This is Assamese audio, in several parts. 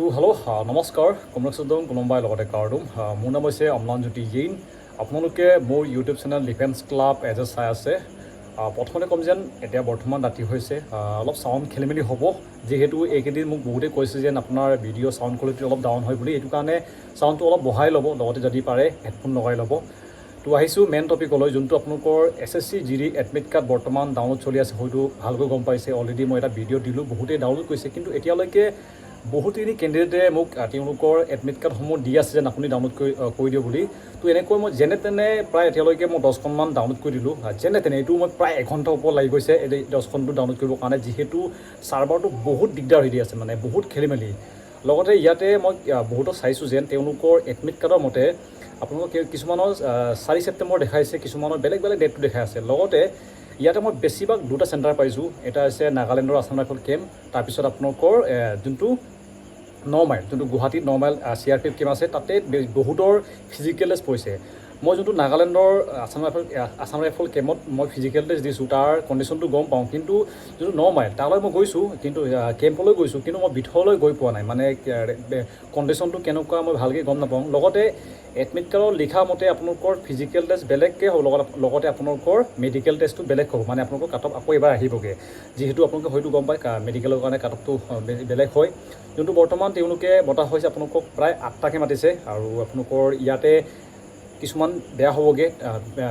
হেল্ল' নমস্কাৰ কমলেশ্বৰদম কোনোবাই লগতে কাৰ্ডুম মোৰ নাম হৈছে অম্লানজ্যোতি জৈন। আপোনালোকে মোৰ ইউটিউব চেনেল ডিফেন্স ক্লাব এজ চাই আছে। প্ৰথমতে ক'ম যেন এতিয়া বৰ্তমান ৰাতি হৈছে, অলপ চাউণ্ড খেলি মেলি হ'ব, যিহেতু এইকেইদিন মোক বহুতেই কৈছে যেন আপোনাৰ ভিডিঅ' চাউণ্ড কোৱালিটি অলপ ডাউন হয় বুলি। এইটো কাৰণে চাউণ্ডটো অলপ বঢ়াই ল'ব, লগতে যদি পাৰে হেডফোন লগাই ল'ব। তো আহিছোঁ মেইন টপিকলৈ, যোনটো আপোনালোকৰ SSC GD এডমিট কাৰ্ড বৰ্তমান ডাউনলোড চলি আছে। হয়তো ভালকৈ গম পাইছে, অলৰেডি মই এটা ভিডিঅ' দিলোঁ, বহুতেই ডাউনলোড কৰিছে, কিন্তু এতিয়ালৈকে বহুতখিনি কেণ্ডিডেটে মোক তেওঁলোকৰ এডমিট কাৰ্ডসমূহ দি আছে যেন আপুনি ডাউনলোড কৰি দিওঁ বুলি। তো এনেকৈ মই যেনে তেনে প্ৰায় এতিয়ালৈকে মই 10খনমান ডাউনলোড কৰি দিলোঁ। যেনে তেনে এইটো মই প্ৰায় এঘণ্টাৰ ওপৰত লাগি গৈছে এই 10খনটো ডাউনলোড কৰিবৰ কাৰণে, যিহেতু ছাৰ্ভাৰটো বহুত দিগদাৰ হৈ দি আছে, মানে বহুত খেলি মেলি। লগতে ইয়াতে মই বহুতো চাইছোঁ যেন তেওঁলোকৰ এডমিট কাৰ্ডৰ মতে আপোনালোকৰ কিছুমানৰ 4 ছেপ্টেম্বৰ দেখাইছে, কিছুমানৰ বেলেগ বেলেগ ডেটটো দেখাই আছে। লগতে ইয়াতে মই বেছিভাগ দুটা চেণ্টাৰ পাইছোঁ। এটা হৈছে নাগালেণ্ডৰ আছাম ৰাইফল কেম্প, তাৰপিছত আপোনালোকৰ যোনটো 9 মাইল, যোনটো গুৱাহাটীত 9 মাইল CRPF কেম্প আছে, তাতে বহুতৰ ফিজিকেল টেষ্ট পৰিছে। মই যোনটো নাগালেণ্ডৰ আছাম ৰাইফল কেম্পত মই ফিজিকেল টেষ্ট দিছোঁ, তাৰ কণ্ডিশ্যনটো গম পাওঁ, কিন্তু যোনটো 9 মাইল তালৈ মই গৈছোঁ, কিন্তু কেম্পলৈ গৈছোঁ, কিন্তু মই ভিতৰলৈ গৈ পোৱা নাই, মানে কণ্ডিশ্যনটো কেনেকুৱা মই ভালকৈ গম নাপাওঁ। লগতে এডমিট কাৰ্ডত লিখা মতে আপোনালোকৰ ফিজিকেল টেষ্ট বেলেগকৈ হ'ব, লগতে আপোনালোকৰ মেডিকেল টেষ্টটো বেলেগ হ'ব, মানে আপোনালোকৰ কাটঅফ আকৌ এবাৰ আহিবগৈ, যিহেতু আপোনালোকে হয়তো গম পায় মেডিকেলৰ কাৰণে কাটঅফটো বেলেগ হয়। যোনটো বৰ্তমান তেওঁলোকে বতা হৈছে আপোনালোকক প্ৰায় 8টাকৈ মাতিছে, আৰু আপোনালোকৰ ইয়াতে কিছুমান বেয়া হ'বগৈ,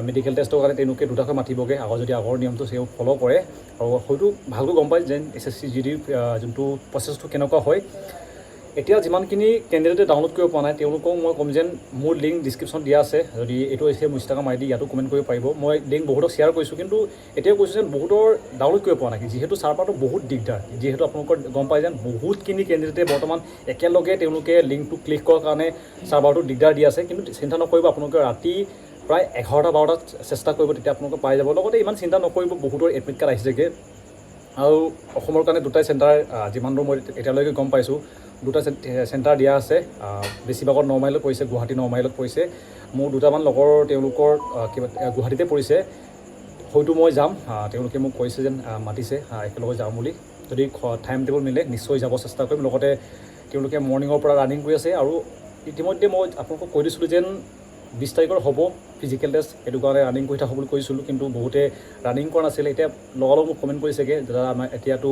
মেডিকেল টেষ্টৰ কাৰণে তেওঁলোকে 2টাকৈ মাতিবগৈ, যদি আগৰ নিয়মটো তেওঁ ফ'ল' কৰে। আৰু হয়তো ভালকৈ গম পায় যেন SSC GD যোনটো প্ৰচেছটো কেনেকুৱা হয়। এতিয়া যিমানখিনি কেণ্ডিডেটে ডাউনলোড কৰিব পৰা নাই, তেওঁলোকক মই ক'ম যেন মোৰ লিংক ডিছক্ৰিপশ্যন দিয়া আছে, যদি এইটো হৈছে মোৰ ইনষ্টাগ্ৰাম ID, ইয়াতো কমেণ্ট কৰিব পাৰিব। মই লিংক বহুতক শ্বেয়াৰ কৰিছোঁ, কিন্তু এতিয়াও কৈছোঁ যেন বহুতৰ ডাউনলোড কৰিব পৰা নাই, যিহেতু ছাৰ্ভাৰটো বহুত দিগদাৰ। যিহেতু আপোনালোকৰ গম পাই যেন বহুতখিনি কেণ্ডিডেটে বৰ্তমান একেলগে তেওঁলোকে লিংকটো ক্লিক কৰাৰ কাৰণে ছাৰ্ভাৰটো দিগদাৰ দি আছে। কিন্তু চিন্তা নকৰিব, আপোনালোকে ৰাতি প্ৰায় 11টা-12টাত চেষ্টা কৰিব, তেতিয়া আপোনালোকে পাই যাব। লগতে ইমান চিন্তা নকৰিব, বহুতৰ এডমিট কাৰ্ড আহিছেগৈ, আৰু অসমৰ কাৰণে 2টাই চেণ্টাৰ, যিমান দূৰ মই এতিয়ালৈকে গম পাইছোঁ 2টা চেণ্টাৰ দিয়া আছে। বেছিভাগত 9 মাইলত পৰিছে, গুৱাহাটী 9 মাইলত পৰিছে। মোৰ 2টামান লগৰ তেওঁলোকৰ কিবা গুৱাহাটীতে পৰিছে, হয়তো মই যাম, তেওঁলোকে মোক কৈছে যেন মাতিছে একেলগে যাম বুলি। যদি টাইম টেবল মিলে নিশ্চয় যাব চেষ্টা কৰিম। লগতে তেওঁলোকে মৰ্ণিঙৰ পৰা ৰানিং কৰি আছে, আৰু ইতিমধ্যে মই আপোনালোকক কৈ দিছিলোঁ যেন 20 তাৰিখৰ হ'ব ফিজিকেল টেষ্ট, সেইটো কাৰণে ৰানিং কৰি থাকোঁ বুলি কৈছিলোঁ, কিন্তু বহুতে ৰানিং কৰা নাছিলে। এতিয়া লগালগ মোক কমেণ্ট কৰিছেগৈ, দাদা আমাৰ এতিয়াতো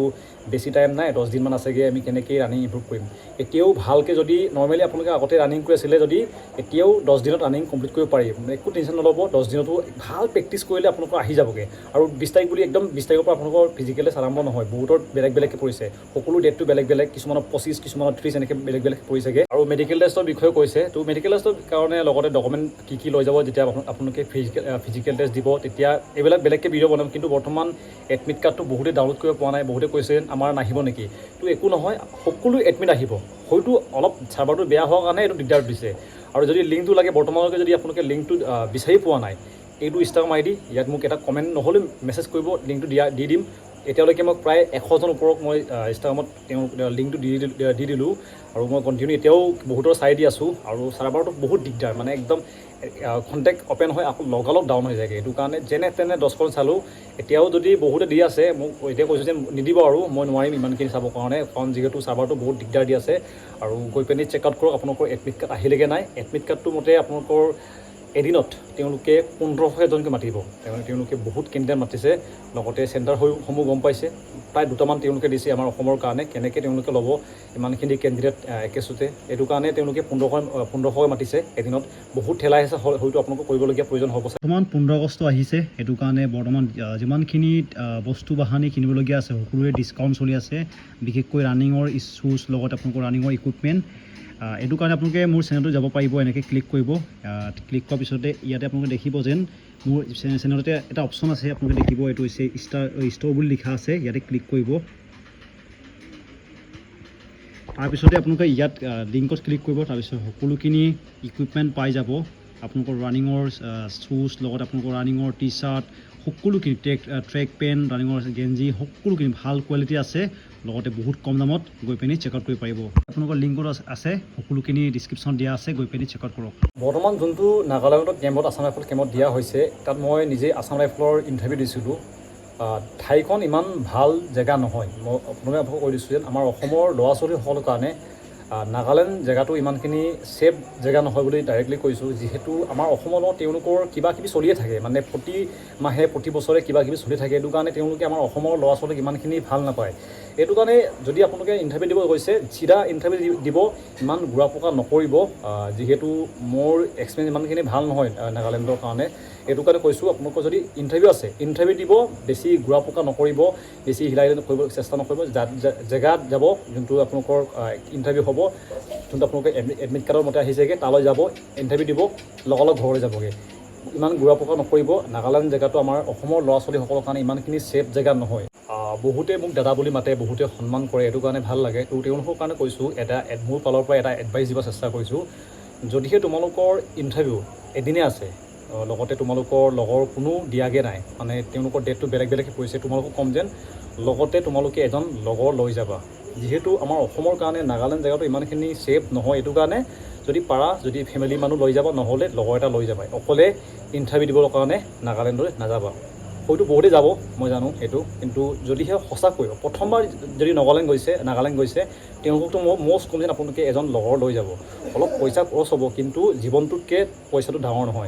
বেছি টাইম নাই, 10 দিনমান আছেগৈ, আমি কেনেকৈ ৰানিং ইম্প্ৰুভ কৰিম। এতিয়াও ভালকৈ যদি নৰ্মেলি আপোনালোকে আগতে ৰানিং কৰি আছিলে, যদি এতিয়াও 10 দিনত ৰানিং কমপ্লিট কৰিব পাৰি, একো টেনশ্যন নল'ব। 10 দিনতো ভাল প্ৰেক্টিচ কৰিলে আপোনালোকৰ আহি যাবগৈ। আৰু 20 তাৰিখ বুলি একদম 20 তাৰিখৰ পৰা আপোনালোকৰ ফিজিকেল টেষ্ট আৰম্ভ নহয়, বহুতৰ বেলেগ বেলেগকৈ পৰিছে, সকলো ডেটটো বেলেগ বেলেগ, কিছুমানৰ 25, কিছুমানৰ 30, এনেকৈ বেলেগ বেলেগ পৰিছেগৈ। আৰু মেডিকেল টেষ্টৰ বিষয়ে কৈছে, তো মেডিকেল টেষ্টৰ কাৰণে লগতে ডকুমেণ্ট কি লৈ যাব, যেতিয়া আপোনালোকে ফিজিকেল টেষ্ট দিব, তেতিয়া এইবিলাক বেলেগকৈ ভিডিঅ' বনাম। কিন্তু বৰ্তমান এডমিট কাৰ্ডটো বহুতে ডাউনলোড কৰিব পৰা নাই, বহুতে কৈছে আমাৰ নাহিব নেকি। তো একো নহয়, সকলো এডমিট আহিব, হয়তো অলপ ছাৰ্ভাৰটো বেয়া হোৱাৰ কাৰণে এইটো দিগদাৰ দিছে। আৰু যদি লিংকটো লাগে, বৰ্তমানলৈকে যদি আপোনালোকে লিংকটো বিচাৰি পোৱা নাই, এইটো ইনষ্টাগ্ৰাম ID, ইয়াত মোক এটা কমেণ্ট নহ'লে মেছেজ কৰিব, লিংকটো দি দিম। এতিয়ালৈকে মই প্ৰায় 100জন ওপৰত মই ইনষ্টাগ্ৰামত লিংকটো দি দিলোঁ, আৰু মই কণ্টিনিউ এতিয়াও বহুতৰ চাই দি আছোঁ। আৰু ছাৰ্ভাৰটো বহুত দিগদাৰ, মানে একদম কণ্টেক্ট অ'পেন হয়, আকৌ লগালগ ডাউন হৈ যায়গৈ। এইটো কাৰণে যেনে তেনে 10খন চালোঁ, এতিয়াও যদি বহুতে দি আছে, মোক এতিয়া কৈছোঁ যে নিদিব, আৰু মই নোৱাৰিম ইমানখিনি চাবৰ কাৰণে, কাৰণ যিহেতু ছাৰ্ভাৰটো বহুত দিগদাৰ দি আছে। আৰু গৈ পিনি চেক আউট কৰক আপোনালোকৰ এডমিট কাৰ্ড আহিলেগৈ নাই। এডমিট কাৰ্ডটো মতে আপোনালোকৰ এদিনত তেওঁলোকে 1500জনকৈ মাতিব, তেওঁলোকে বহুত কেণ্ডিডেট মাতিছে। লগতে চেণ্টাৰসমূহ গম পাইছে, প্ৰায় 2টামান তেওঁলোকে দিছে আমাৰ অসমৰ কাৰণে, কেনেকৈ তেওঁলোকে ল'ব ইমানখিনি কেণ্ডিডেট একেচোতে। এইটো কাৰণে তেওঁলোকে 1500কৈ মাতিছে এদিনত, বহুত ঠেলাই আছে, হয়তো আপোনালোকক কৰিবলগীয়া প্ৰয়োজন হ'ব। বৰ্তমান 15 আগষ্ট আহিছে, সেইটো কাৰণে বৰ্তমান যিমানখিনি বস্তু বাহানি কিনিবলগীয়া আছে সকলোৰে ডিছকাউণ্ট চলি আছে, বিশেষকৈ ৰানিঙৰ শ্বুজ, লগত আপোনালোকৰ ৰানিঙৰ ইকুইপমেণ্ট। এইটো কাৰণে আপোনালোকে মোৰ চেনেলটো যাব পাৰিব, এনেকৈ ক্লিক কৰিব। ক্লিক কৰাৰ পিছতে ইয়াতে আপোনালোকে দেখিব যেন মোৰ চেনেলতে এটা অপশ্যন আছে, আপোনালোকে দেখিব, এইটো হৈছে ষ্ট'ৰ বুলি লিখা আছে, ইয়াতে ক্লিক কৰিব। তাৰপিছতে আপোনালোকে ইয়াত লিংকত ক্লিক কৰিব, তাৰপিছত সকলোখিনি ইকুইপমেণ্ট পাই যাব। আপোনালোকৰ ৰানিঙৰ শ্বুজ, লগত আপোনালোকৰ ৰানিঙৰ টি-চাৰ্ট, সকলোখিনি ট্ৰেক পেণ্ট, ৰানিঙৰ গেঞ্জি, সকলোখিনি ভাল কোৱালিটি আছে, লগতে বহুত কম দামত গৈ পিনি চেকআউট কৰিব পাৰিব। আপোনালোকৰ লিংকত আছে, সকলোখিনি ডিছক্ৰিপশ্যন দিয়া আছে, গৈ পিনি চেকআউট কৰক। বৰ্তমান যোনটো নাগালেণ্ডত কেম্পত, আছাম ৰাইফল কেম্পত দিয়া হৈছে, তাত মই নিজে আছাম ৰাইফলৰ ইণ্টাৰভিউ দিছিলোঁ। ঠাইখন ইমান ভাল জেগা নহয়, মই আপোনালোকে কৈ দিছোঁ যেন আমাৰ অসমৰ ল'ৰা ছোৱালীসকলৰ কাৰণে নাগালেণ্ড জেগাটো ইমানখিনি ছেফ জেগা নহয় বুলি ডাইৰেক্টলি কৈছোঁ, যিহেতু আমাৰ অসমৰ লগত তেওঁলোকৰ কিবা কিবি চলিয়ে থাকে, মানে প্ৰতি মাহে প্ৰতি বছৰে কিবা কিবি চলি থাকে। এইটো কাৰণে তেওঁলোকে আমাৰ অসমৰ ল'ৰা ছোৱালীক ইমানখিনি ভাল নাপায়। এইটো কাৰণে যদি আপোনালোকে ইণ্টাৰভিউ দিব গৈছে, চিধা ইণ্টাৰভিউ দিব, ইমান ঘূৰা পকা নকৰিব, যিহেতু মোৰ এক্সপিৰিয়েঞ্চ ইমানখিনি ভাল নহয় নাগালেণ্ডৰ কাৰণে। এইটো কাৰণে কৈছোঁ, আপোনালোকৰ যদি ইণ্টাৰভিউ আছে, ইণ্টাৰভিউ দিব, বেছি ঘূৰা পকা নকৰিব, বেছি হিলাই কৰিব চেষ্টা নকৰিব। জেগাত যাব, যোনটো আপোনালোকৰ ইণ্টাৰভিউ হ'ব, যোনটো আপোনালোকে এডমিট কাৰ্ডৰ মতে আহিছেগৈ, তালৈ যাব, ইণ্টাৰভিউ দিব, লগালগ ঘৰলৈ যাবগৈ। ইমান ঘূৰা পকা নকৰিব। নাগালেণ্ড জেগাটো আমাৰ অসমৰ ল'ৰা ছোৱালীসকলৰ কাৰণে ইমানখিনি ছেফ জেগা নহয়। বহুতে মোক দাদা বুলি মাতে, বহুতে সন্মান কৰে, এইটো কাৰণে ভাল লাগে। তো তেওঁলোকৰ কাৰণে কৈছোঁ, মোৰ ফালৰ পৰা এটা এডভাইচ দিব চেষ্টা কৰিছোঁ। যদিহে তোমালোকৰ ইণ্টাৰভিউ এদিনে আছে, লগতে তোমালোকৰ লগৰ কোনো দিয়াগৈ নাই, মানে তেওঁলোকৰ ডেটটো বেলেগ বেলেগ পৰিছে, তোমালোকক ক'ম যেন লগতে তোমালোকে এজন লগৰ লৈ যাবা। যিহেতু আমাৰ অসমৰ কাৰণে নাগালেণ্ড জেগাটো ইমানখিনি ছেফ নহয়। এইটো কাৰণে যদি পাৰা, যদি ফেমিলি মানুহ লৈ যাবা, নহ'লে লগৰ এটা লৈ যাবা। অকলে ইণ্টাৰভিউ দিবৰ কাৰণে নাগালেণ্ডলৈ নাযাবা। হয়তো বহুতেই যাব, মই জানো সেইটো, কিন্তু যদিহে সঁচাকৈ প্ৰথমবাৰ যদি নাগালেণ্ড গৈছে, তেওঁলোকতো মই মষ্ট ক'ম যেন আপোনালোকে এজন লগৰ লৈ যাব। অলপ পইচা খৰচ হ'ব, কিন্তু জীৱনটোতকৈ পইচাটো ডাঙৰ নহয়।